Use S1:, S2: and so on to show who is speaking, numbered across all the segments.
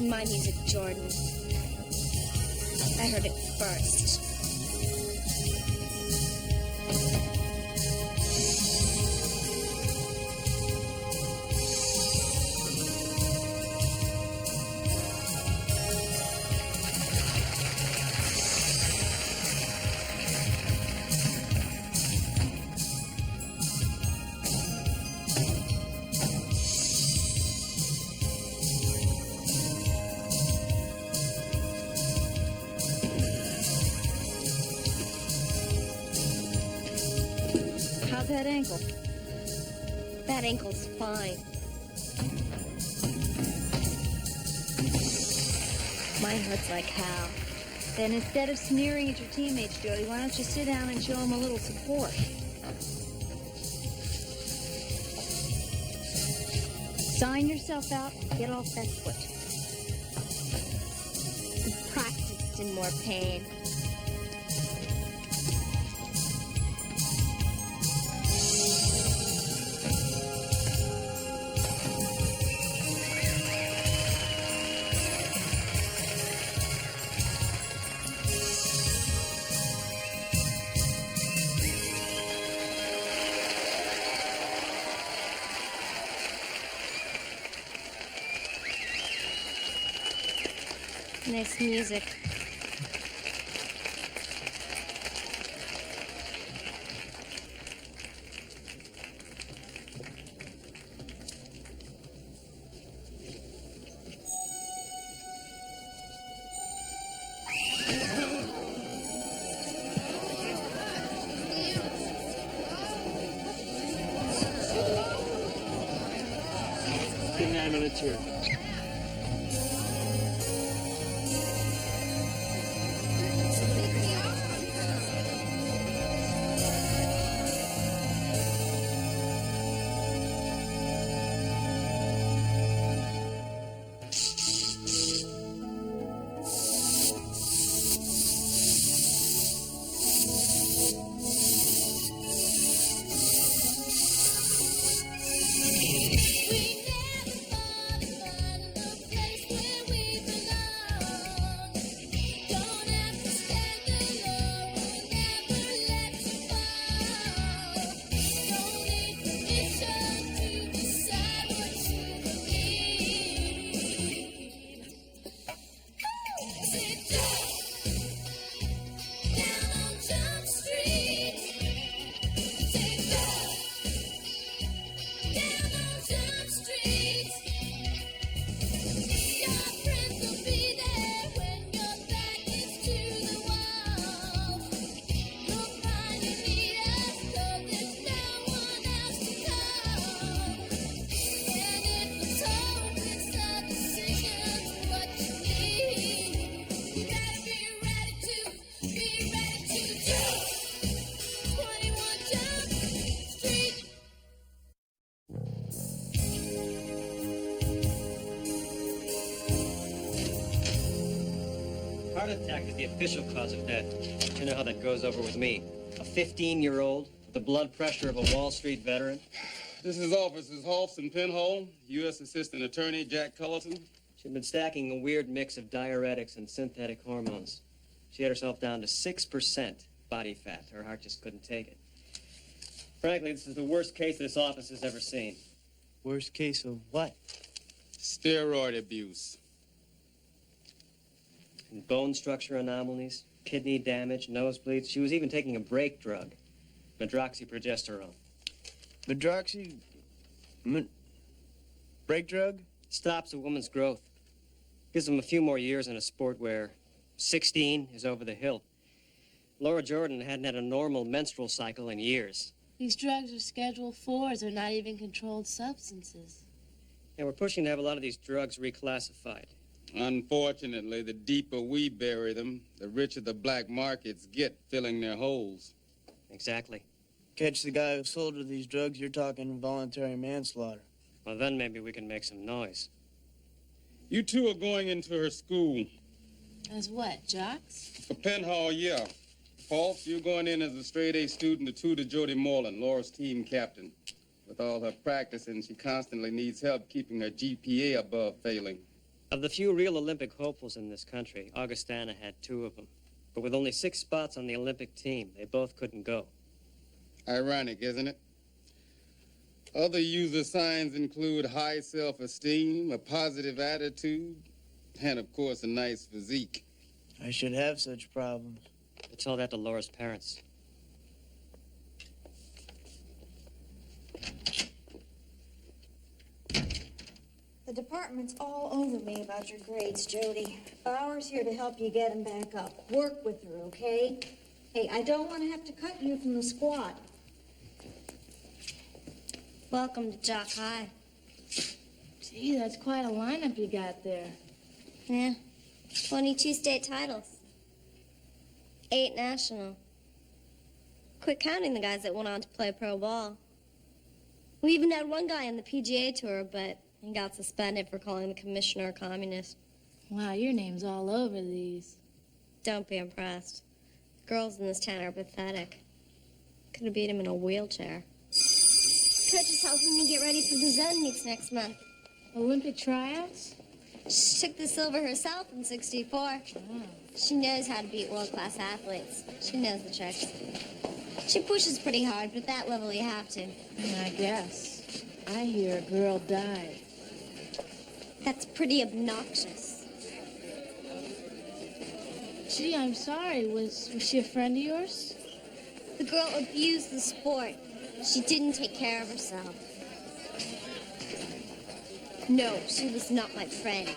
S1: It's my music, Jordan. I heard it first.
S2: How's that ankle?
S1: That ankle's fine. Mine hurts like hell.
S2: Then instead of sneering at your teammates, Jody, why don't you sit down and show them a little support? Sign yourself out, get off that foot.
S1: I practiced in more pain. Nice music.
S3: Good 9 minutes here.
S4: Heart attack is the official cause of death. You know how that goes over with me. A 15-year-old with the blood pressure of a Wall Street veteran.
S5: This is Officers Hoffs and Penhall, U.S. Assistant Attorney Jack Cullerton.
S4: She'd been stacking a weird mix of diuretics and synthetic hormones. She had herself down to 6% body fat. Her heart just couldn't take it. Frankly, this is the worst case this office has ever seen.
S3: Worst case of what?
S5: Steroid abuse.
S4: And bone structure anomalies, kidney damage, nosebleeds. She was even taking a break drug, medroxyprogesterone.
S3: Break drug?
S4: Stops a woman's growth. Gives them a few more years in a sport where 16 is over the hill. Laura Jordan hadn't had a normal menstrual cycle in years.
S6: These drugs are Schedule 4s. They're not even controlled substances.
S4: And we're pushing to have a lot of these drugs reclassified.
S5: Unfortunately, the deeper we bury them, the richer the black markets get filling their holes.
S4: Exactly.
S3: Catch the guy who sold her these drugs, you're talking involuntary manslaughter.
S4: Well, then maybe we can make some noise.
S5: You two are going into her school.
S6: As what, jocks?
S5: For Penhall, yeah. Hoff, you're going in as a straight-A student to tutor Jody Moreland, Laura's team captain. With all her practicing, she constantly needs help keeping her GPA above failing.
S4: Of the few real Olympic hopefuls in this country, Augustana had 2 of them. But with only 6 spots on the Olympic team, they both couldn't go.
S5: Ironic, isn't it? Other user signs include high self-esteem, a positive attitude, and, of course, a nice physique.
S3: I should have such problems.
S4: I told that to Laura's parents.
S2: The department's all over me about your grades, Jody. Bauer's here to help you get them back up. Work with her, okay? Hey, I don't want to have to cut you from the squad.
S1: Welcome to Jock High.
S6: Gee, that's quite a lineup you got there.
S1: Yeah. 22 state titles. 8 national. Quit counting the guys that went on to play pro ball. We even had one guy on the PGA Tour, but he got suspended for calling the commissioner a communist.
S6: Wow, your name's all over these.
S1: Don't be impressed. Girls in this town are pathetic. Could have beat him in a wheelchair. Coach is helping me get ready for the zone meets next month.
S6: Olympic tryouts?
S1: She took the silver herself in '64.
S6: Oh.
S1: She knows how to beat world-class athletes. She knows the tricks. She pushes pretty hard, but at that level you have to.
S6: I guess. I hear a girl died.
S1: That's pretty obnoxious.
S6: Gee, I'm sorry. Was she a friend of yours?
S1: The girl abused the sport. She didn't take care of herself. No, she was not my friend.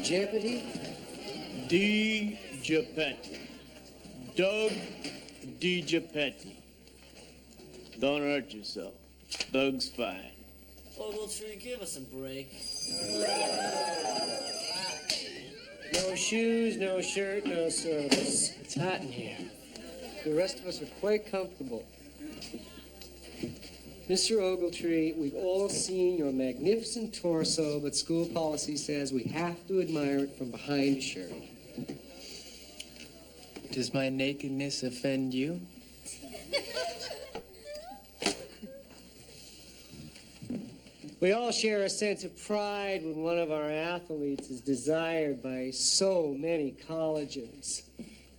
S7: Jeopardy?
S3: Di Giappetti. Doug Di Giappetti. Don't hurt yourself. Doug's fine.
S7: Ogletree, give us a break. No shoes, no shirt, no service.
S8: It's hot in here. The rest of us are quite comfortable. Mr. Ogletree, we've all seen your magnificent torso, but school policy says we have to admire it from behind a shirt.
S7: Does my nakedness offend you?
S8: We all share a sense of pride when one of our athletes is desired by so many colleges.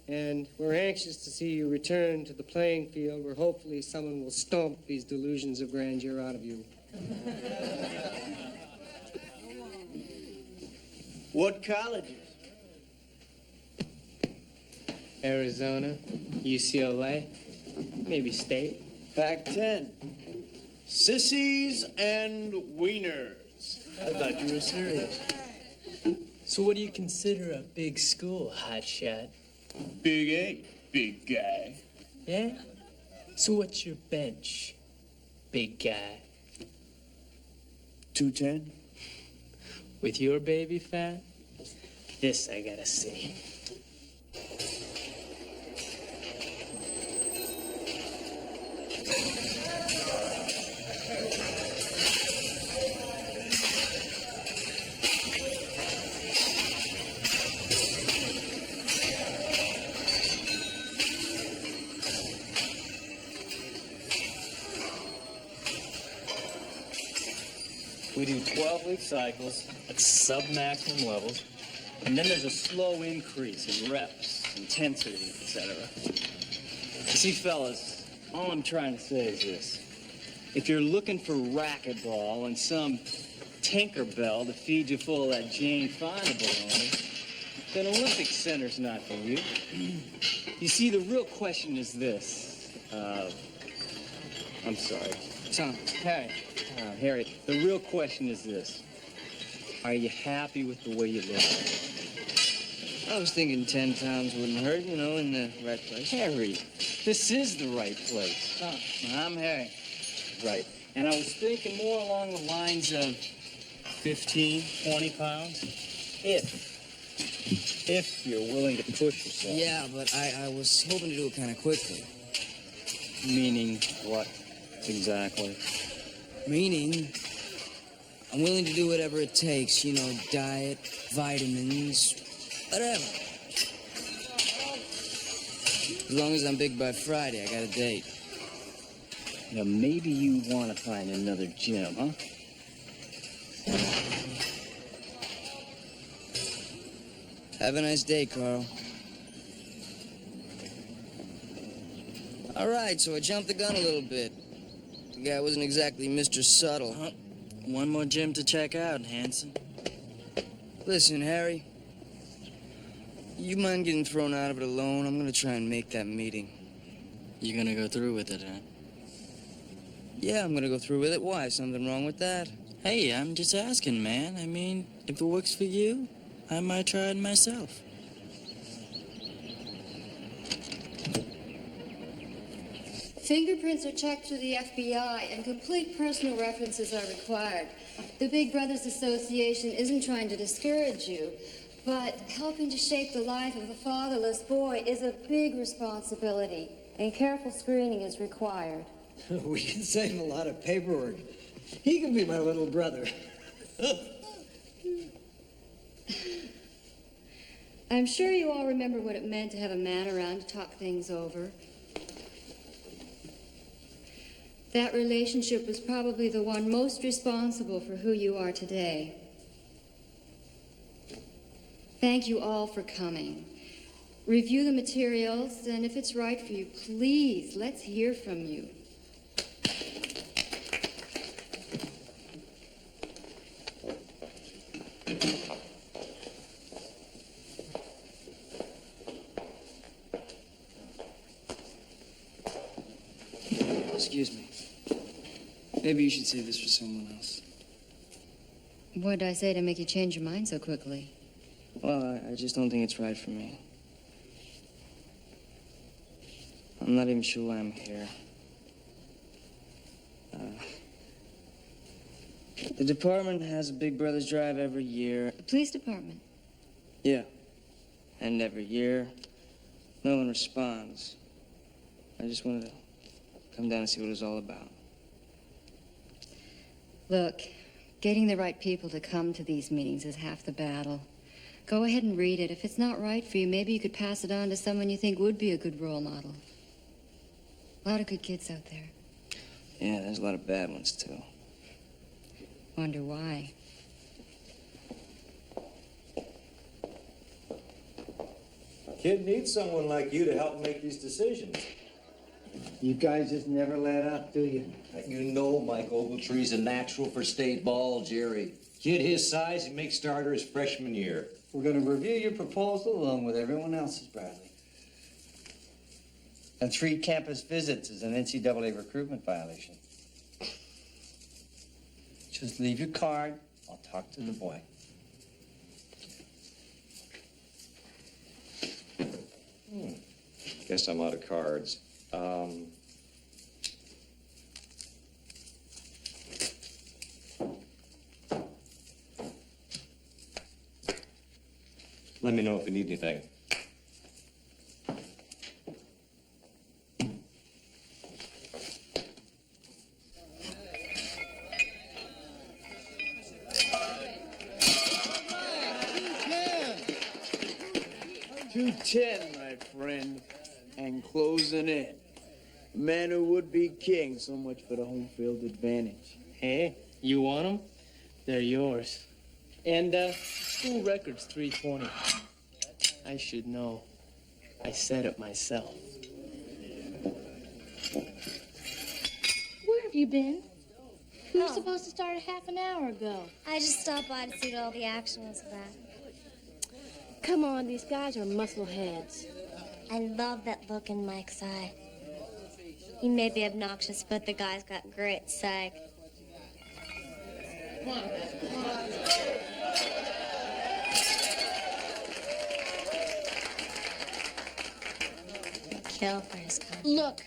S8: And we're anxious to see you return to the playing field where hopefully someone will stomp these delusions of grandeur out of you.
S3: What colleges?
S7: Arizona, UCLA, maybe State.
S3: Pac-10. Sissies and wieners. I thought you were serious.
S7: So what do you consider a big school, hotshot?
S3: Big 8, big guy.
S7: Yeah? So what's your bench, big guy?
S3: 210.
S7: With your baby fat? This I gotta see.
S9: We do 12-week cycles at sub-maximum levels, and then there's a slow increase in reps, intensity, etc. You see, fellas, all I'm trying to say is this. If you're looking for racquetball and some Tinkerbell to feed you full of that Jane Fonda baloney, then Olympic Center's not for you. You see, the real question is this. I'm sorry.
S7: Tom.
S9: Harry, the real question is this. Are you happy with the way you look?
S7: I was thinking 10 pounds wouldn't hurt, you know, in the right place.
S9: Harry, this is the right place.
S7: I'm Harry.
S9: Right. And I was thinking more along the lines of 15, 20 pounds. If you're willing to push yourself.
S7: Yeah, but I was hoping to do it kind of quickly.
S9: Meaning what exactly?
S7: Meaning, I'm willing to do whatever it takes, you know, diet, vitamins, whatever. As long as I'm big by Friday, I got a date.
S9: Now, maybe you want to find another gym, huh?
S7: Have a nice day, Carl. All right, so I jumped the gun a little bit. The guy wasn't exactly Mr. Subtle.
S9: Huh? One more gym to check out, Hanson.
S7: Listen, Harry. You mind getting thrown out of it alone? I'm gonna try and make that meeting.
S9: You gonna go through with it, huh?
S7: Yeah, I'm gonna go through with it. Why? Something wrong with that?
S9: Hey, I'm just asking, man. I mean, if it works for you, I might try it myself.
S10: Fingerprints are checked through the FBI, and complete personal references are required. The Big Brothers Association isn't trying to discourage you, but helping to shape the life of a fatherless boy is a big responsibility, and careful screening is required.
S8: We can save him a lot of paperwork. He can be my little brother.
S10: I'm sure you all remember what it meant to have a man around to talk things over. That relationship was probably the one most responsible for who you are today. Thank you all for coming. Review the materials, and if it's right for you, please, let's hear from you.
S7: Excuse me. Maybe you should save this for someone else.
S10: What did I say to make you change your mind so quickly?
S7: Well, I just don't think it's right for me. I'm not even sure why I'm here. The department has a Big Brothers Drive every year.
S10: The police department.
S7: Yeah. And every year, no one responds. I just wanted to come down and see what it was all about.
S10: Look, getting the right people to come to these meetings is half the battle. Go ahead and read it. If it's not right for you, maybe you could pass it on to someone you think would be a good role model. A lot of good kids out there.
S7: Yeah, there's a lot of bad ones, too.
S10: Wonder why.
S11: Kid needs someone like you to help make these decisions.
S8: You guys just never let up, do you?
S11: You know Mike Ogletree's a natural for state ball, Jerry. Kid his size, he makes starter his freshman year.
S12: We're going to review your proposal along with everyone else's, Bradley. And 3 campus visits is an NCAA recruitment violation. Just leave your card. I'll talk to the boy.
S11: Guess I'm out of cards. Let me know if you need anything.
S3: .210, my friend, and closing in. A man who would be king, so much for the home field advantage.
S8: Hey, you want them? They're yours. And, school record's 320. I should know. I said it myself.
S6: Where have you been? We were supposed to start a half an hour ago.
S1: I just stopped by to see what all the action was about.
S6: Come on, these guys are muscle heads.
S1: I love that look in Mike's eye. He may be obnoxious, but the guy's got great sag. Kill for his country.
S6: Look,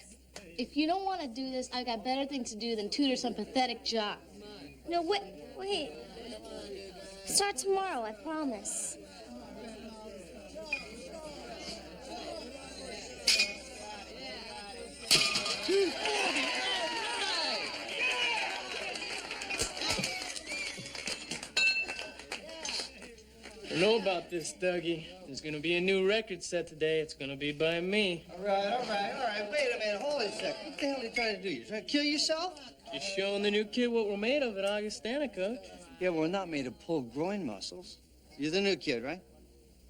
S6: if you don't want to do this, I've got better things to do than tutor some pathetic jock.
S1: No, wait. Start tomorrow, I promise.
S8: I know about this, Dougie. There's gonna be a new record set today. It's gonna be by me.
S12: All right. Wait a minute, hold it a second. What the hell are you trying to do? You trying to kill yourself?
S8: Just showing the new kid what we're made of at Augustana, Coach.
S12: Yeah, we're not made to pull groin muscles. You're the new kid, right?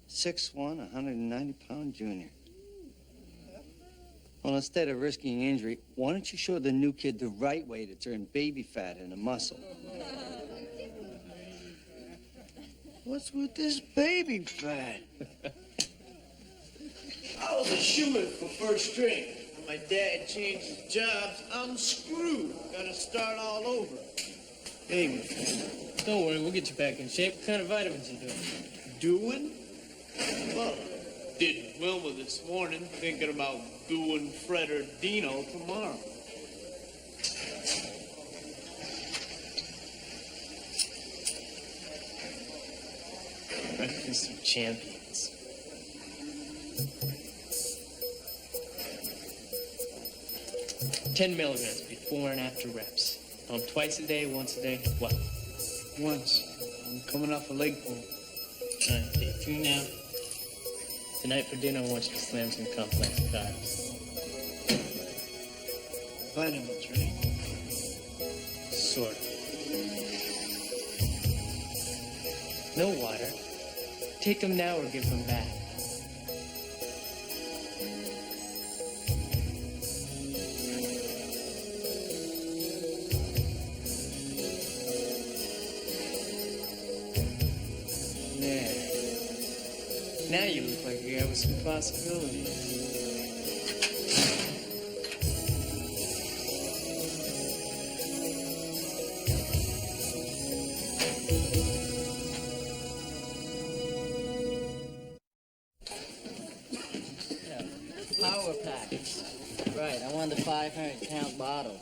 S12: 6'1", 190-pound junior. Well, instead of risking injury, why don't you show the new kid the right way to turn baby fat into muscle?
S3: What's with this baby fat? I was a shooter for first string. My dad changed his jobs. I'm screwed. Gotta start all over. Hey,
S8: Don't worry, we'll get you back in shape. What kind of vitamins you doing?
S3: doing? Well, did Wilma this morning, thinking about doing Fred or Dino tomorrow.
S8: Breakfast of champions. $10 milligrams before and after reps. Pump twice a day, once a day. What?
S3: Once. I'm coming off a leg pull.
S8: All right, day 2 now. Tonight for dinner, I want you to slam some complex carbs.
S3: Vitamins, right?
S8: Sort of. No water. Take them now or give them back. Yeah. Now you look like you have some possibilities.
S7: Power packs. Right, I want the 500-count bottle.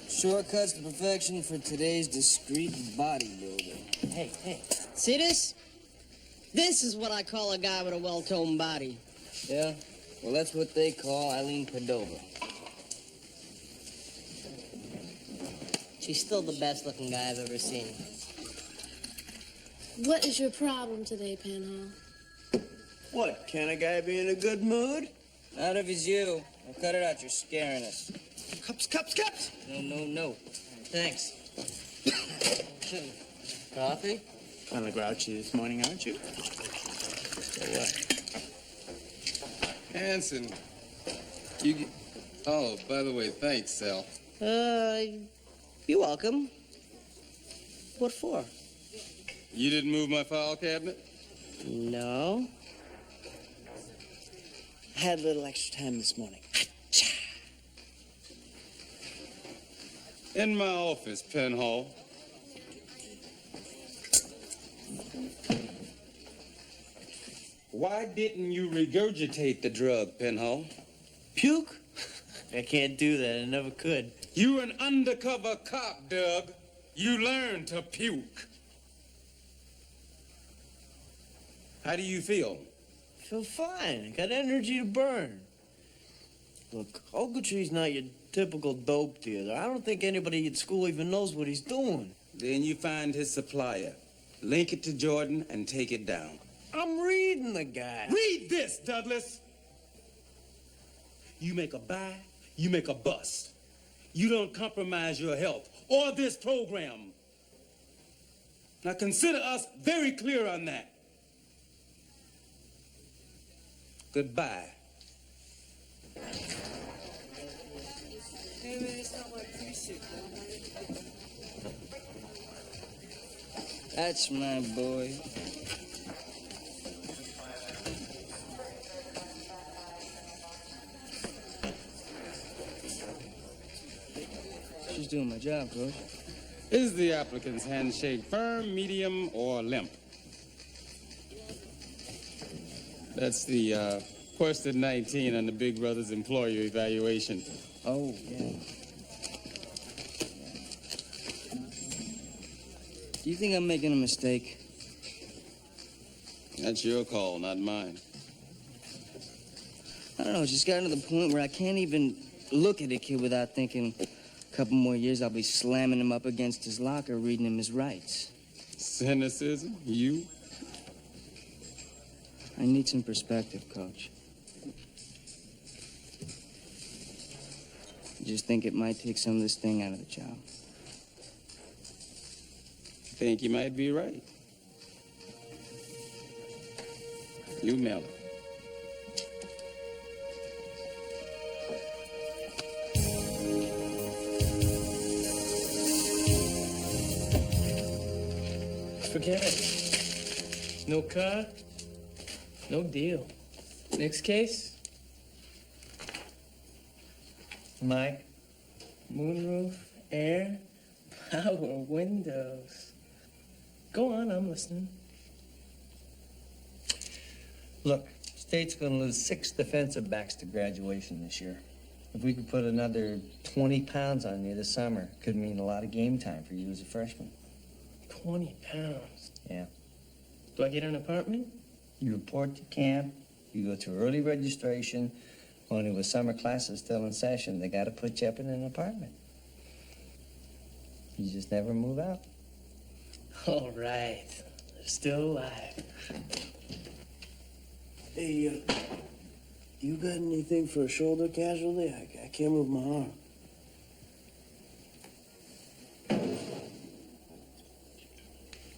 S7: Shortcuts to perfection for today's discreet bodybuilder.
S13: Hey, see this? This is what I call a guy with a well-toned body.
S7: Yeah? Well, that's what they call Eileen Cordova.
S13: She's still the best-looking guy I've ever seen.
S6: What is your problem today, Penhall?
S3: What, can a guy be in a good mood?
S7: Not if it's you. Well, cut it out, you're scaring us.
S3: Cups!
S7: No. Thanks. Coffee?
S3: Kind of grouchy this morning, aren't you?
S5: So what? Hanson, Oh, by the way, thanks, Sal.
S13: You're welcome. What for?
S5: You didn't move my file cabinet?
S13: No.
S3: I had a little extra time this morning.
S5: In my office, Penhall. Why didn't you regurgitate the drug, Penhall?
S3: Puke? I can't do that. I never could.
S5: You an undercover cop, Doug. You learned to puke. How do you feel?
S3: I feel fine. I got energy to burn. Look, Ogletree's not your typical dope dealer. I don't think anybody at school even knows what he's doing.
S5: Then you find his supplier. Link it to Jordan and take it down.
S3: I'm reading the guy.
S5: Read this, Douglas. You make a buy, you make a bust. You don't compromise your health or this program. Now consider us very clear on that. Goodbye.
S7: That's my boy. She's doing my job, Coach.
S5: Is the applicant's handshake firm, medium, or limp? That's the question 19 on the Big Brother's employer evaluation.
S7: Oh, yeah. Do you think I'm making a mistake?
S5: That's your call, not mine.
S7: I don't know, it's just gotten to the point where I can't even look at a kid without thinking a couple more years I'll be slamming him up against his locker, reading him his rights.
S5: Cynicism? You?
S7: I need some perspective, Coach. I just think it might take some of the sting out of the job.
S5: I think you might be right. You, Mel.
S8: Forget it. No car, no deal. Next case? Mike, moonroof, air, power windows. Go on, I'm listening.
S12: Look, state's gonna lose 6 defensive backs to graduation this year. If we could put another 20 pounds on you this summer, could mean a lot of game time for you as a freshman.
S8: 20 pounds.
S12: Yeah.
S8: Do I get an apartment?
S12: You report to camp, you go through early registration, only with summer classes still in session, they gotta put you up in an apartment. You just never move out.
S8: All right. They're still alive.
S3: Hey, you got anything for a shoulder casualty? I can't move my arm.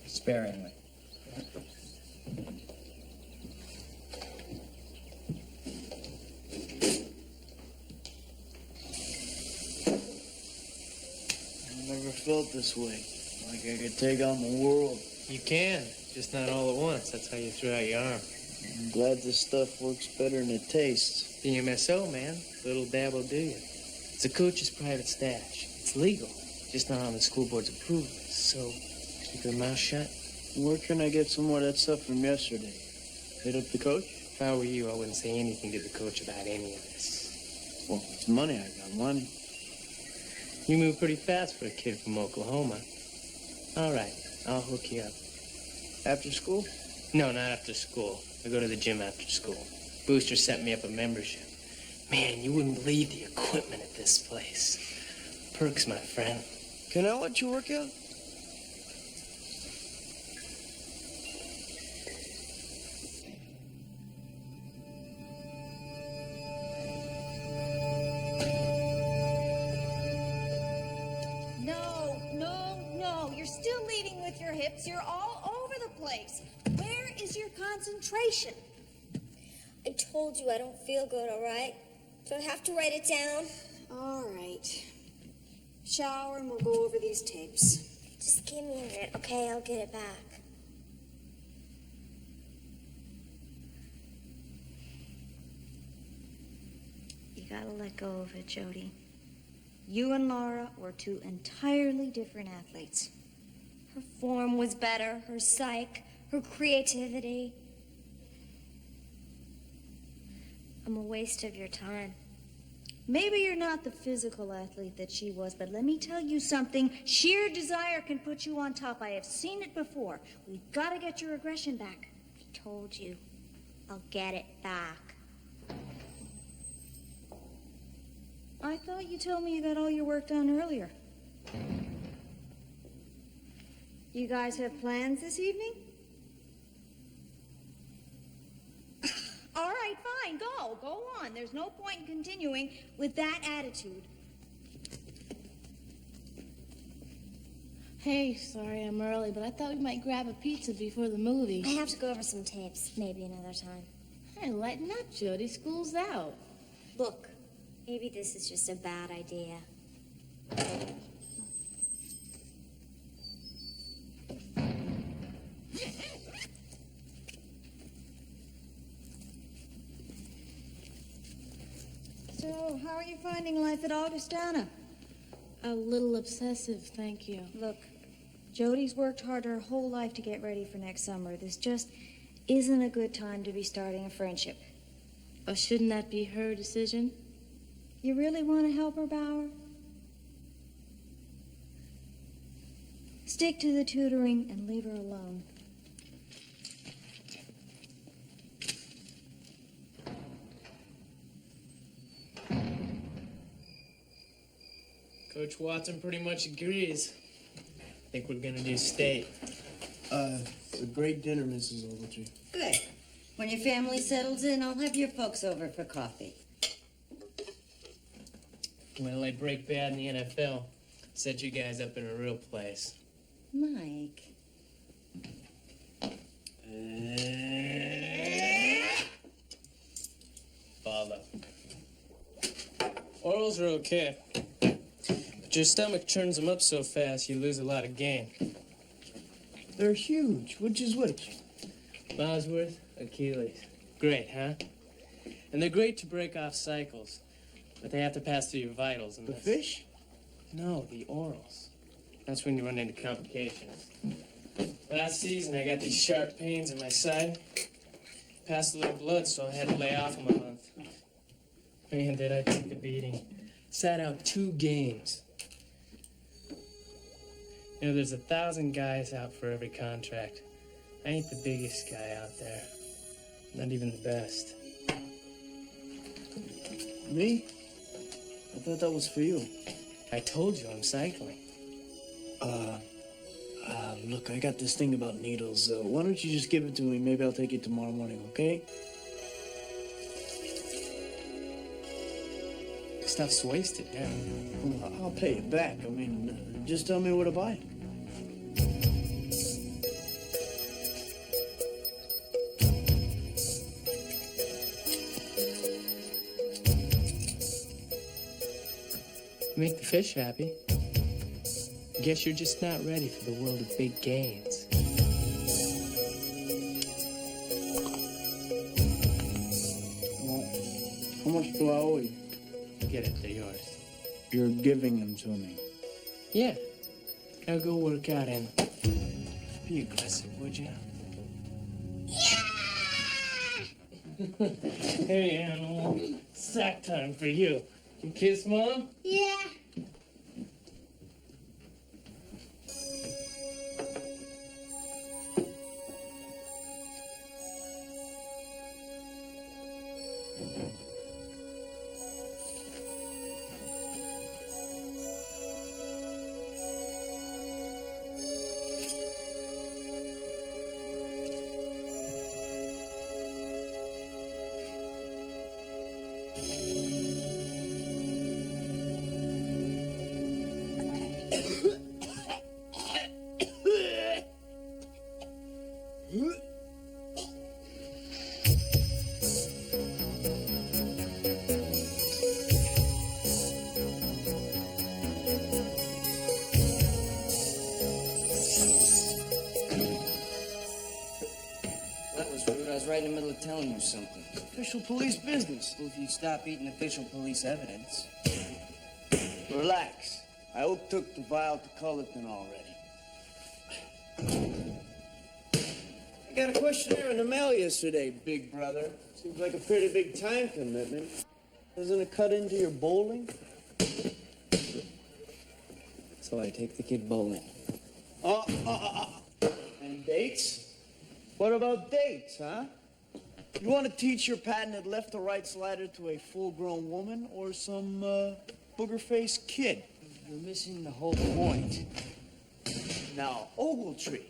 S12: Sparingly.
S3: I never felt this way. Like I could take on the world.
S8: You can, just not all at once. That's how you throw out your arm.
S3: I'm glad this stuff works better than it tastes.
S8: The MSO, man. Little dab will do you. It's a coach's private stash. It's legal, just not on the school board's approval list. So, keep your mouth shut.
S3: Where can I get some more of that stuff from yesterday? Hit up the coach?
S8: If I were you, I wouldn't say anything to the coach about any of this.
S3: Well, it's money. I got money.
S8: You move pretty fast for a kid from Oklahoma. All right, I'll hook you up.
S3: After school?
S8: No, not after school. I go to the gym after school. Booster set me up a membership. Man, you wouldn't believe the equipment at this place. Perks, my friend.
S3: Can I let you work out?
S2: No. You're still leading with your hips. You're all over the place. Where is your concentration?
S1: I told you I don't feel good, all right? So I have to write it down.
S2: All right. Shower and we'll go over these tapes.
S1: Just give me a minute, okay? I'll get it back.
S2: You gotta let go of it, Jody. You and Laura were two entirely different athletes.
S1: Her form was better, her psyche, her creativity. I'm a waste of your time.
S2: Maybe you're not the physical athlete that she was, but let me tell you something. Sheer desire can put you on top. I have seen it before. We've got to get your aggression back.
S1: I told you. I'll get it back.
S2: I thought you told me you got all your work done earlier. You guys have plans this evening? All right, fine, go on. There's no point in continuing with that attitude.
S6: Hey, sorry I'm early, but I thought we might grab a pizza before the movie.
S1: I have to go over some tapes, maybe another time.
S6: Hey, lighten up, Jody. School's out.
S1: Look, maybe this is just a bad idea.
S2: So, how are you finding life at Augustana?
S6: A little obsessive, thank you.
S2: Look, Jody's worked hard her whole life to get ready for next summer. This just isn't a good time to be starting a friendship.
S6: Shouldn't that be her decision?
S2: You really want to help her, Bauer? Stick to the tutoring and leave her alone.
S8: Coach Watson pretty much agrees. I think we're gonna do state.
S3: It's a great dinner, Mrs. Ogletree.
S14: Good. When your family settles in, I'll have your folks over for coffee.
S15: Well, I break bad in the NFL. Set you guys up in a real place.
S14: Mike.
S15: Follow. Orals are okay. But your stomach churns them up so fast, you lose a lot of gain.
S3: They're huge. Which is which?
S15: Bosworth, Achilles. Great, huh? And they're great to break off cycles. But they have to pass through your vitals. And
S3: The fish?
S15: No, the orals. That's when you run into complications. Last season, I got these sharp pains in my side. Passed a little blood, so I had to lay off them a month. Man, did I take a beating. Sat out 2 games. You know, there's 1,000 guys out for every contract. I ain't the biggest guy out there. Not even the best.
S3: Me? I thought that was for you.
S15: I told you I'm cycling.
S3: Look, I got this thing about needles. Why don't you just give it to me? Maybe I'll take it tomorrow morning, okay?
S15: Stuff's wasted now.
S3: Well, I'll pay it back. I mean, just tell me where to buy it.
S15: Make the fish happy. Guess you're just not ready for the world of big gains.
S3: Well, how much do I owe you?
S15: Get it, they're yours.
S3: You're giving them to me.
S15: Yeah. Now go work out and be aggressive, would you? Hey, animal. Sack time for you. You kiss Mom?
S6: Yeah.
S7: That was rude. I was right in the middle of telling you something.
S3: Official police business.
S7: Well, if you'd stop eating official police evidence.
S3: Relax. I took the vial to Cullerton already. I got a questionnaire in the mail yesterday, big brother. Seems like a pretty big time commitment. Doesn't it cut into your bowling?
S7: So I take the kid bowling.
S3: And dates? What about dates, huh? You want to teach your patented left to right slider to a full-grown woman or some booger-faced kid?
S7: You're missing the whole point.
S3: Now, Ogletree.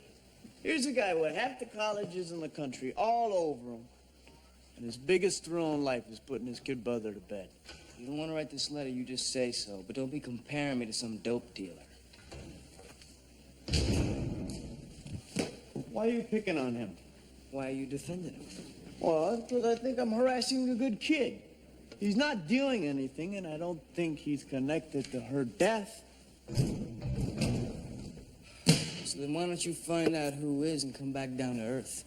S3: Here's a guy with half the colleges in the country all over him. And his biggest thrill in life is putting his kid brother to bed.
S7: You don't want to write this letter, you just say so. But don't be comparing me to some dope dealer.
S3: Why are you picking on him?
S7: Why are you defending him?
S3: Well, because I think I'm harassing a good kid. He's not doing anything, and I don't think he's connected to her death.
S7: So then why don't you find out who is and come back down to earth?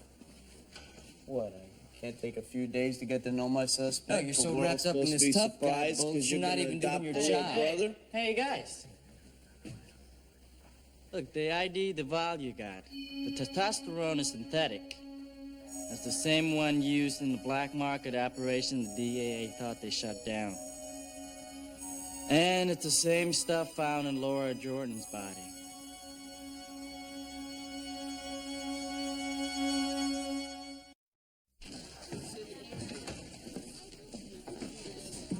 S3: What, I can't take a few days to get to know my suspect?
S7: No, you're so
S3: But we're all
S7: wrapped up in
S3: supposed to
S7: this
S3: be
S7: tough guy
S3: surprised
S7: bull,
S3: 'cause
S7: you're not
S3: gonna
S7: even doing
S3: adopt
S7: your
S3: a little
S7: job.
S3: brother?
S15: Hey, guys. Look, the ID, the vial you got, the testosterone is synthetic. That's the same one used in the black market operation the DAA thought they shut down. And it's the same stuff found in Laura Jordan's body.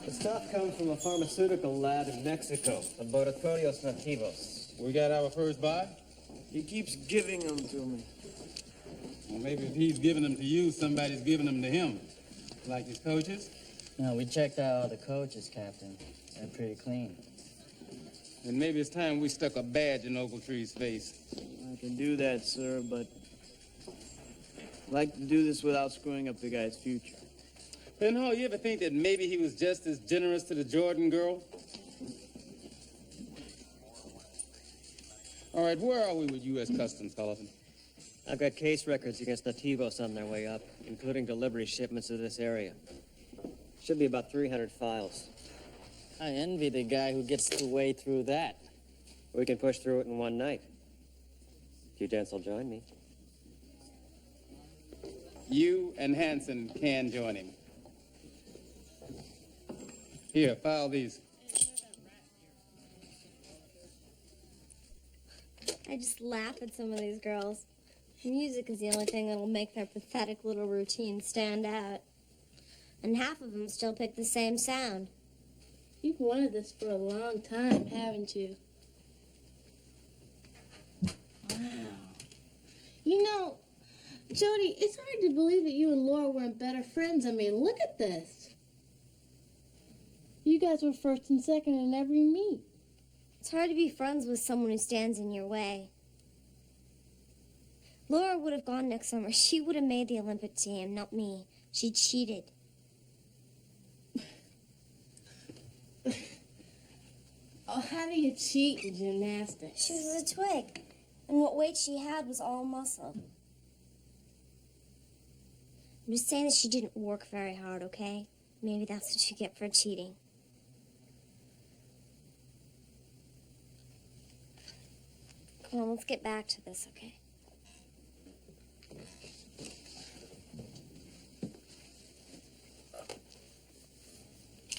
S4: The stuff comes from a pharmaceutical lab in Mexico, Laboratorios Nativos.
S5: We got our first buy?
S3: He keeps giving them to me.
S5: Well, maybe if he's giving them to you, somebody's giving them to him. Like his coaches?
S7: No, we checked out all the coaches, Captain. They're pretty clean.
S5: And maybe it's time we stuck a badge in Ogletree's face.
S3: I can do that, sir, but I'd like to do this without screwing up the guy's future.
S5: Ben Hall, you ever think that maybe he was just as generous to the Jordan girl? All right, where are we with U.S. Customs, Sullivan?
S4: I've got case records against Nativos on their way up, including delivery shipments to this area. Should be about 300 files.
S7: I envy the guy who gets to wade through that.
S4: We can push through it in one night. If you gents will join me.
S5: You and Hanson can join him. Here, file these.
S1: I just laugh at some of these girls. Music is the only thing that'll make their pathetic little routine stand out. And half of them still pick the same sound.
S6: You've wanted this for a long time, haven't you? Wow. You know, Jody, it's hard to believe that you and Laura weren't better friends. I mean, look at this. You guys were first and second in every meet.
S1: It's hard to be friends with someone who stands in your way. Laura would have gone next summer. She would have made the Olympic team, not me. She cheated.
S6: Oh, how do you cheat in gymnastics?
S1: She was a twig, and what weight she had was all muscle. I'm just saying that she didn't work very hard, okay? Maybe that's what you get for cheating. Come on, let's get back to this, okay?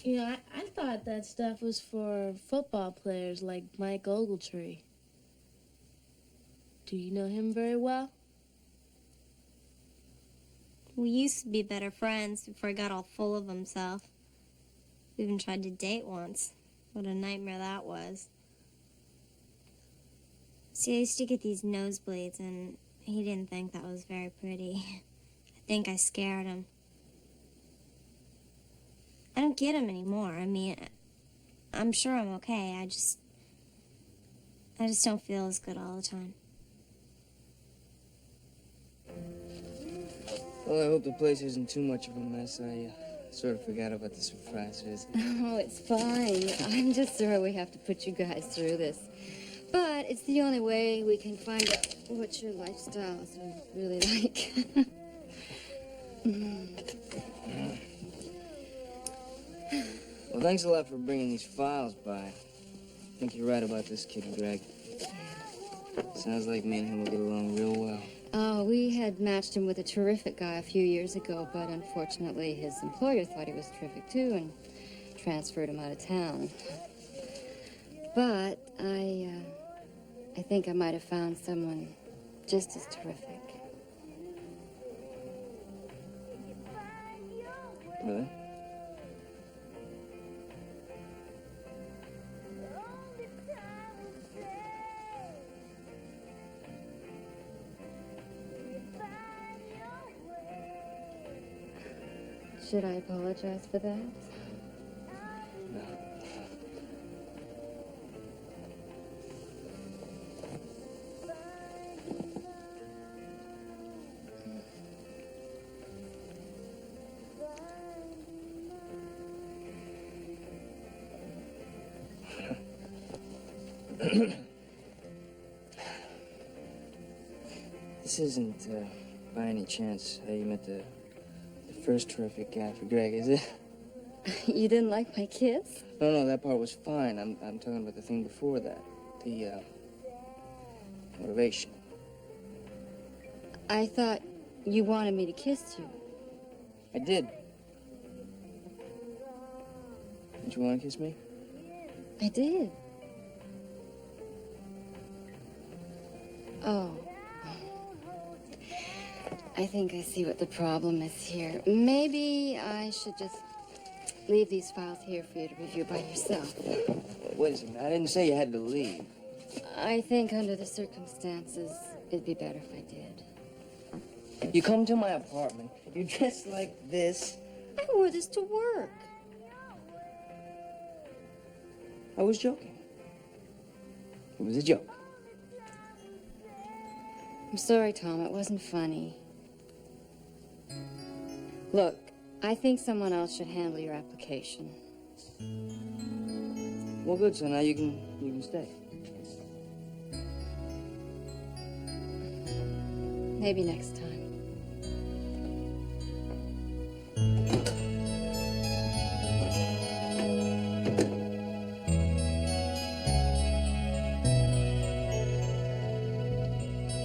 S6: You know, I thought that stuff was for football players like Mike Ogletree. Do you know him very well?
S1: We used to be better friends before he got all full of himself. We even tried to date once. What a nightmare that was. See, I used to get these nosebleeds, and he didn't think that was very pretty. I think I scared him. I don't get him anymore. I mean, I'm sure I'm okay. I just don't feel as good all the time.
S7: Well, I hope the place isn't too much of a mess. I sort of forgot about the surprise visit.
S10: Oh, it's fine. I'm just sorry we have to put you guys through this. But it's the only way we can find out what your lifestyles are really like.
S7: Well, thanks a lot for bringing these files by. I think you're right about this kid, Greg. Sounds like me and him will get along real well.
S10: Oh, we had matched him with a terrific guy a few years ago, but unfortunately his employer thought he was terrific too and transferred him out of town. But I think I might have found someone just as terrific.
S7: Really?
S10: Should I apologize for that?
S7: No. This isn't, by any chance, how you met the first terrific guy for Greg, is it?
S10: You didn't like my kiss?
S7: No, that part was fine. I'm talking about the thing before that. The, motivation.
S10: I thought you wanted me to kiss you.
S7: I did. Did you want to kiss me?
S10: I did. Oh. I think I see what the problem is here. Maybe I should just leave these files here for you to review by yourself.
S7: Wait a second. I didn't say you had to leave.
S10: I think under the circumstances, it'd be better if I did.
S7: You come to my apartment, you dress like this.
S1: I wore this to work.
S7: I was joking. It was a joke.
S10: I'm sorry, Tom. It wasn't funny. Look, I think someone else should handle your application.
S7: Well, good, so now you can stay.
S10: Maybe next time.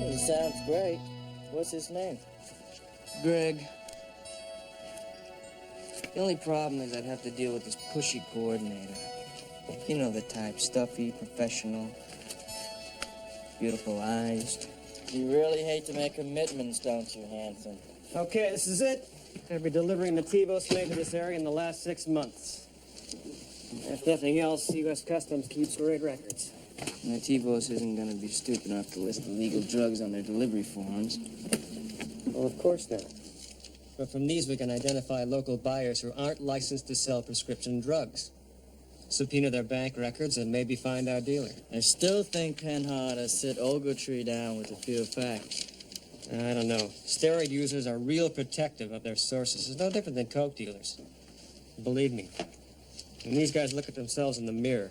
S7: He sounds great. What's his name? Greg. The only problem is I'd have to deal with this pushy coordinator. You know the type, stuffy, professional, beautiful eyes. You really hate to make commitments, don't you, Hanson?
S4: Okay, this is it. I'll be delivering Nativos made to this area in the last 6 months. If nothing else, U.S. Customs keeps great records.
S7: Nativos isn't going to be stupid enough to list illegal drugs on their delivery forms.
S4: Well, of course not. But from these, we can identify local buyers who aren't licensed to sell prescription drugs. Subpoena their bank records and maybe find our dealer.
S7: I still think Penha ought to sit Ogletree down with a few facts.
S4: I don't know. Steroid users are real protective of their sources. It's no different than coke dealers. Believe me, when these guys look at themselves in the mirror,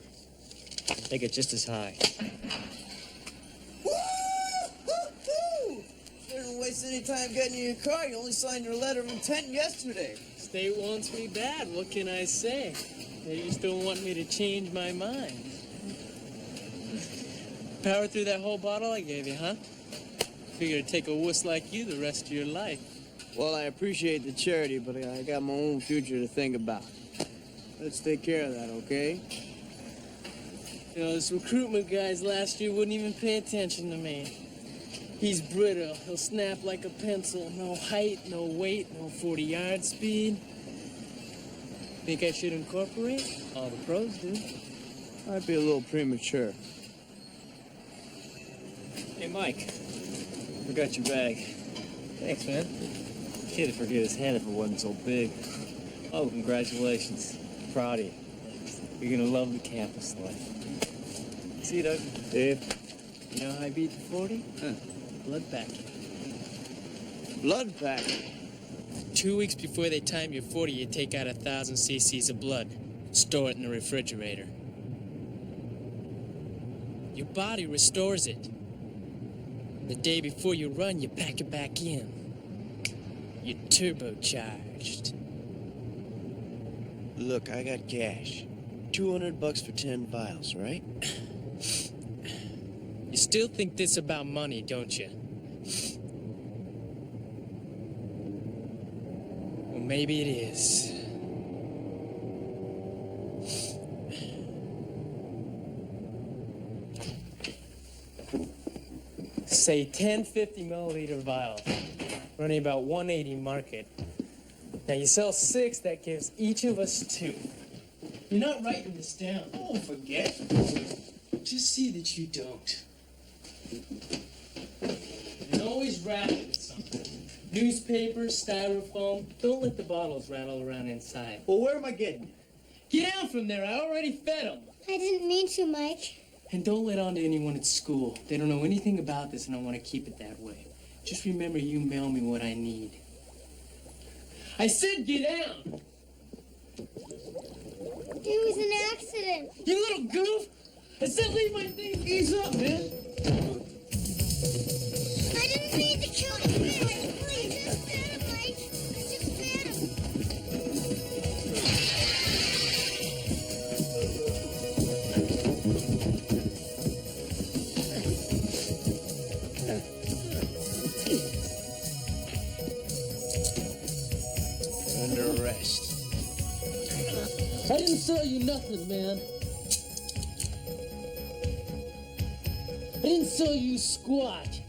S4: they get just as high.
S3: Didn't waste any time getting in your car. You only signed your letter of intent yesterday.
S15: State wants me bad. What can I say? They just don't want me to change my mind. Power through that whole bottle I gave you, huh? Figure to take a wuss like you the rest of your life.
S3: Well, I appreciate the charity, but I got my own future to think about. Let's take care of that, okay?
S15: You know, this recruitment guy's last year wouldn't even pay attention to me. He's brittle. He'll snap like a pencil. No height, no weight, no 40-yard speed. Think I should incorporate? All the pros do.
S3: Might be a little premature.
S9: Hey, Mike. Forgot your bag.
S15: Thanks, man.
S9: Kid would forget his hand if it wasn't so big. Oh, congratulations. Proud of you. You're gonna love the campus life. See you, Doug.
S3: Dave.
S15: You know how I beat the 40?
S3: Huh.
S15: Blood pack.
S3: Blood pack?
S15: 2 weeks before they time your 40, you take out 1,000 cc's of blood. Store it in the refrigerator. Your body restores it. The day before you run, you pack it back in. You're turbocharged.
S3: Look, I got cash. $200 for 10 vials, right?
S15: You still think this about money, don't you? Well, maybe it is. Say 10 50-milliliter vials, running about 180 market. Now you sell 6, that gives each of us 2. You're not writing this down. Oh, forget. Just see that you don't. And always wrap it with something. Newspaper, styrofoam. Don't let the bottles rattle around inside.
S3: Well, where am I getting?
S15: Get down from there. I already fed them.
S1: I didn't mean to, Mike.
S15: And don't let on to anyone at school. They don't know anything about this, and I want to keep it that way. Just remember, you mail me what I need. I said get down!
S1: It was an accident.
S15: You little goof! I said leave my things. Ease up, man.
S1: I didn't mean to kill the fish. Please, just fed him, Mike. Just fed him.
S3: Under arrest.
S15: I didn't sell you nothing, man. I didn't sell you squat.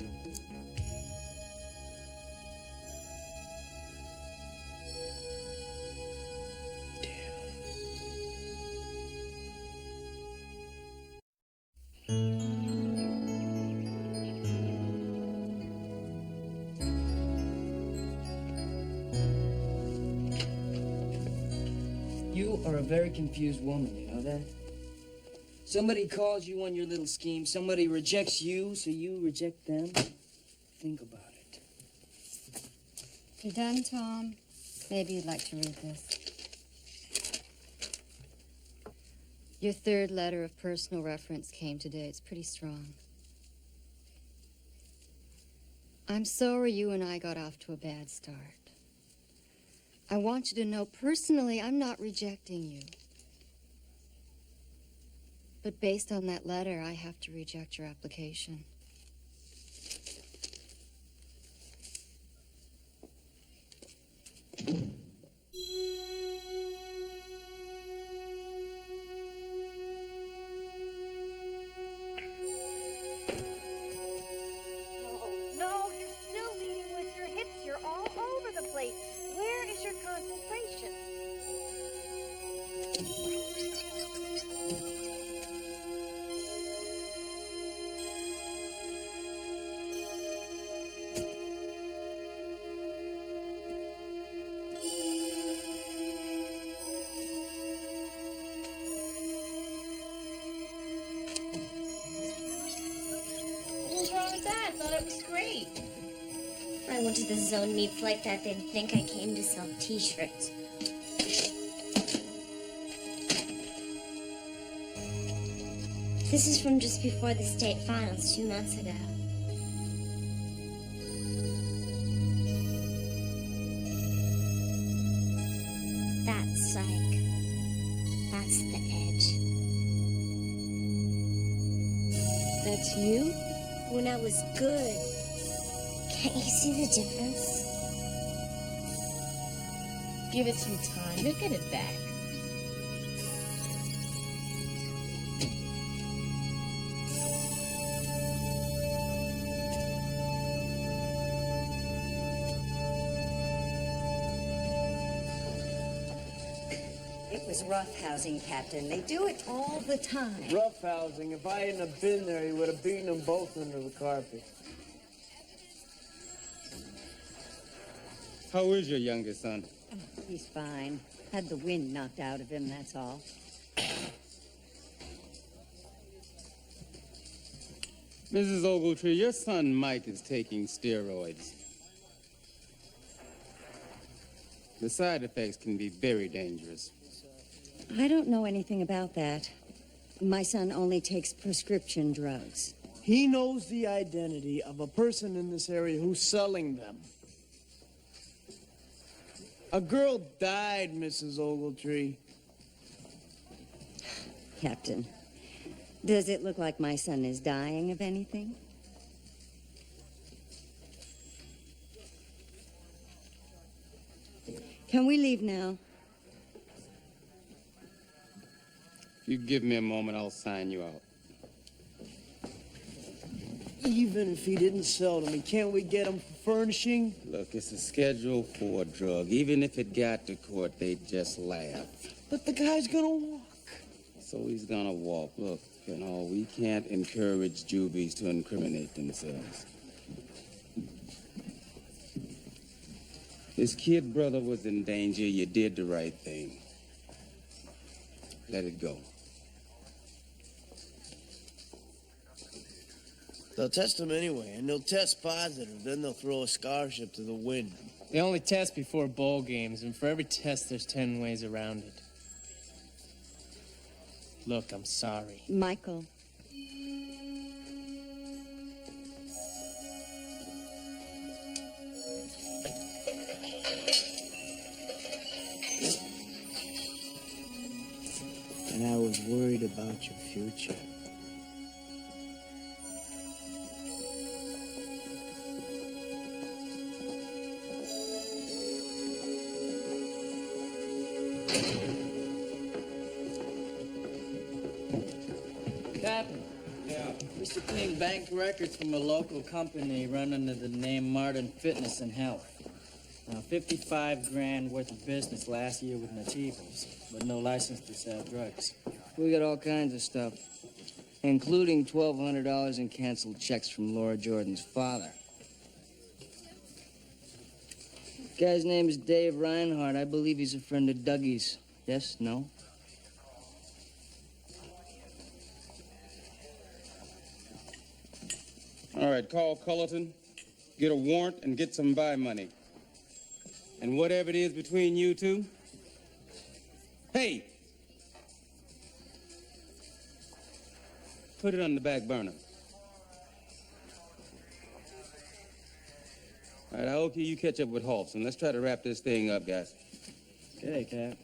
S7: You are a very confused woman, you know that? Somebody calls you on your little scheme, somebody rejects you, so you reject them. Think about it.
S10: You done, Tom? Maybe you'd like to read this. Your third letter of personal reference came today. It's pretty strong. I'm sorry you and I got off to a bad start. I want you to know personally I'm not rejecting you. But based on that letter, I have to reject your application.
S2: No, you're still leading with your hips. You're all over the place. Where is your concentration?
S1: What's wrong with that? I thought it was great. If I went to the zone meets like that, they'd think I came to sell t-shirts. This is from just before the state finals 2 months ago. That's the edge.
S10: That's you?
S1: When I was good. Can't you see the difference?
S6: Give it some time. You'll get it back.
S14: It was roughhousing, Captain. They do it all the time.
S3: Roughhousing. If I hadn't have been there, he would have beaten them both under the carpet.
S5: How is your youngest son?
S14: He's fine. Had the wind knocked out of him, that's all.
S5: Mrs. Ogletree, your son Mike is taking steroids. The side effects can be very dangerous.
S14: I don't know anything about that. My son only takes prescription drugs.
S3: He knows the identity of a person in this area who's selling them. A girl died, Mrs. Ogletree.
S14: Captain, does it look like my son is dying of anything? Can we leave now?
S5: If you give me a moment, I'll sign you out.
S3: Even if he didn't sell to me, can't we get him for furnishing?
S5: Look, it's a Schedule 4 drug. Even if it got to court, they'd just laugh.
S3: But the guy's gonna walk.
S5: So he's gonna walk. Look, you know, we can't encourage juvies to incriminate themselves. His kid brother was in danger. You did the right thing. Let it go.
S3: They'll test him anyway, and they'll test positive. Then they'll throw a scholarship to the wind.
S15: They only test before bowl games, and for every test, there's 10 ways around it. Look, I'm sorry.
S14: Michael.
S3: And I was worried about your future.
S12: Captain. Yeah. Mr. Clean bank records from a local company run under the name Martin Fitness and Health. Now, 55 grand worth of business last year with Nativos, but no license to sell drugs.
S7: We got all kinds of stuff, including $1,200 in canceled checks from Laura Jordan's father. Guy's name is Dave Reinhardt. I believe he's a friend of Dougie's. Yes? No?
S5: All right, call Cullerton, get a warrant, and get some buy money. And whatever it is between you two, hey, put it on the back burner. All right, Aoki, you catch up with Halston. Let's try to wrap this thing up, guys.
S4: Okay, Cap.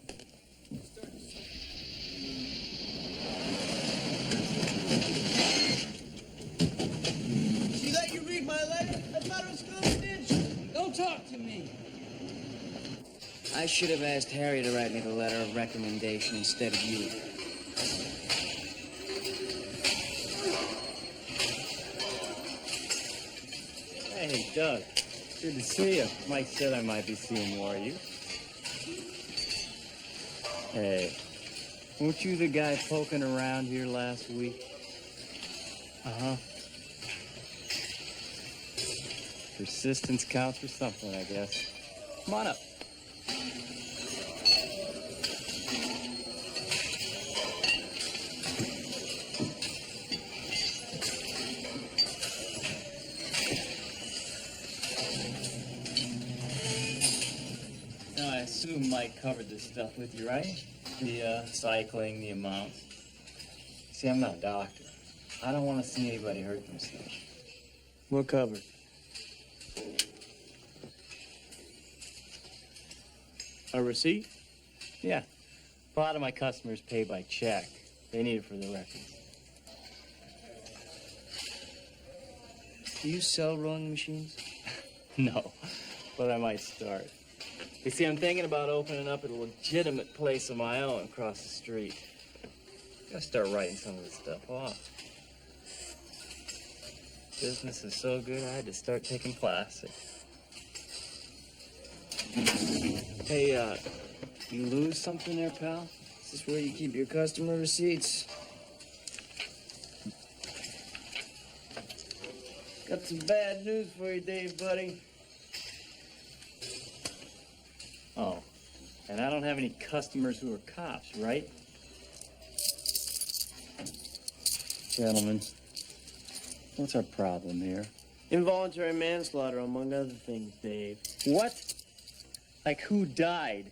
S3: She let you read my letter? I thought it was confidential.
S12: Don't talk to me.
S7: I should have asked Harry to write me the letter of recommendation instead of you.
S9: Hey, Doug. Good to see you. Mike said I might be seeing more of you. Hey, weren't you the guy poking around here last week? Uh-huh. Persistence counts for something, I guess. Come on up. Now, I assume Mike covered this stuff with you, right? The cycling, the amounts. See, I'm not a doctor. I don't want to see anybody hurt themselves.
S4: We're covered. A receipt?
S9: Yeah. A lot of my customers pay by check. They need it for the records.
S7: Do you sell rowing machines?
S9: No, but I might start. You see, I'm thinking about opening up at a legitimate place of my own across the street. Gotta start writing some of this stuff off. Business is so good, I had to start taking classes. Hey, you lose something there, pal?
S7: Is this where you keep your customer receipts?
S3: Got some bad news for you, Dave, buddy.
S9: Oh, and I don't have any customers who are cops, right? Gentlemen, what's our problem here?
S4: Involuntary manslaughter, among other things, Dave.
S9: What? Like who died?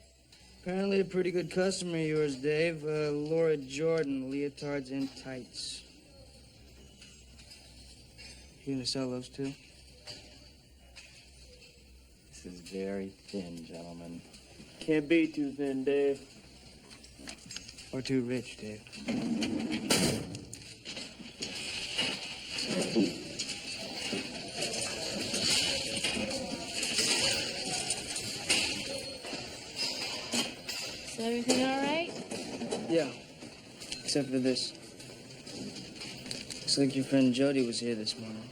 S7: Apparently a pretty good customer of yours, Dave. Laura Jordan, leotards and tights. You gonna sell those too?
S9: This is very thin, gentlemen.
S4: Can't be too thin, Dave.
S7: Or too rich, Dave.
S6: Is everything all right?
S7: Yeah. Except for this. Looks like your friend Jody was here this morning.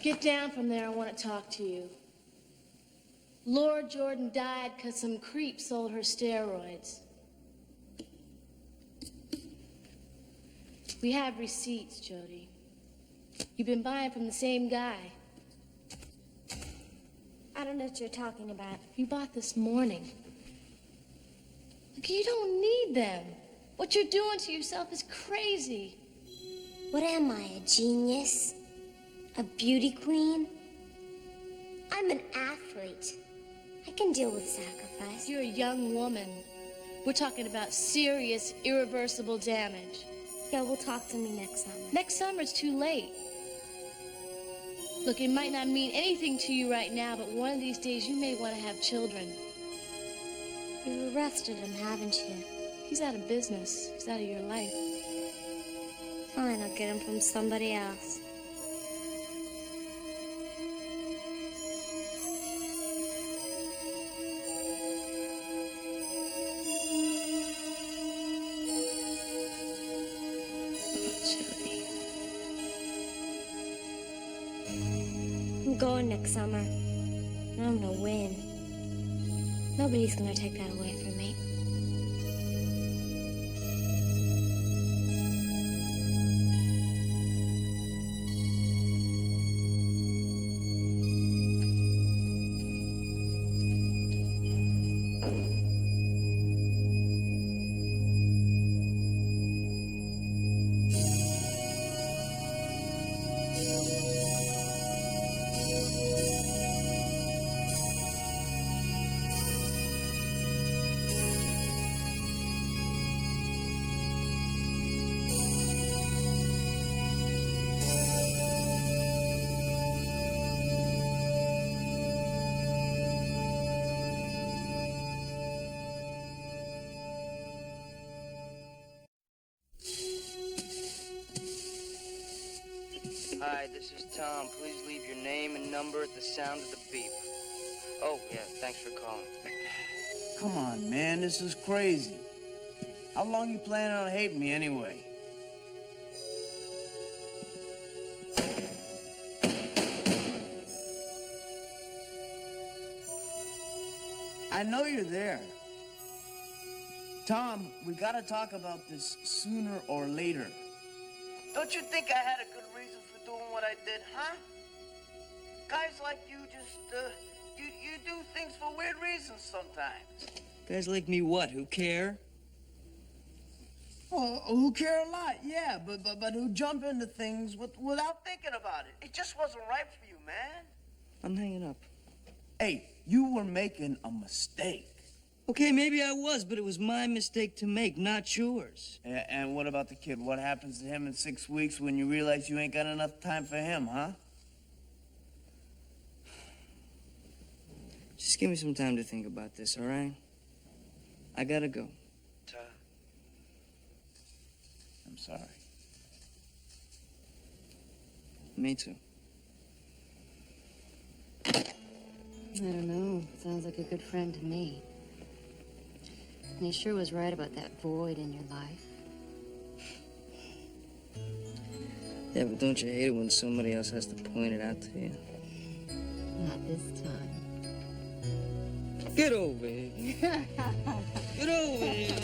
S6: Get down from there. I want to talk to you. Laura Jordan died because some creep sold her steroids. We have receipts, Jody. You've been buying from the same guy.
S1: I don't know what you're talking about.
S6: You bought this morning. Look, you don't need them. What you're doing to yourself is crazy.
S1: What am I, a genius? A beauty queen? I'm an athlete. I can deal with sacrifice.
S6: You're a young woman. We're talking about serious, irreversible damage.
S1: Yeah, we'll talk to me next summer.
S6: Next summer's too late. Look, it might not mean anything to you right now, but one of these days you may want to have children.
S1: You arrested him, haven't you?
S6: He's out of business. He's out of your life.
S1: Fine, I'll get him from somebody else. I'm going next summer, and I'm gonna win. Nobody's gonna take that away from me.
S7: Hi, this is Tom. Please leave your name and number at the sound of the beep. Oh, yeah, thanks for calling.
S3: Come on, man, this is crazy. How long you planning on hating me anyway? I know you're there. Tom, we gotta talk about this sooner or later. Don't you think I had a good reason for doing what I did, huh? Guys like you just, you do things for weird reasons sometimes.
S7: Guys like me what? Who care?
S3: Well, who care a lot, yeah, but who jump into things without thinking about it. It just wasn't right for you, man.
S7: I'm hanging up.
S3: Hey, you were making a mistake.
S7: Okay, maybe I was, but it was my mistake to make, not yours.
S3: And what about the kid? What happens to him in 6 weeks when you realize you ain't got enough time for him, huh?
S7: Just give me some time to think about this, all right? I gotta go.
S3: I'm sorry.
S7: Me too.
S10: I don't know. Sounds like a good friend to me. And he sure was right about that void in your life.
S7: Yeah, but don't you hate it when somebody else has to point it out to you?
S10: Not this time.
S7: Get over here. Get over here.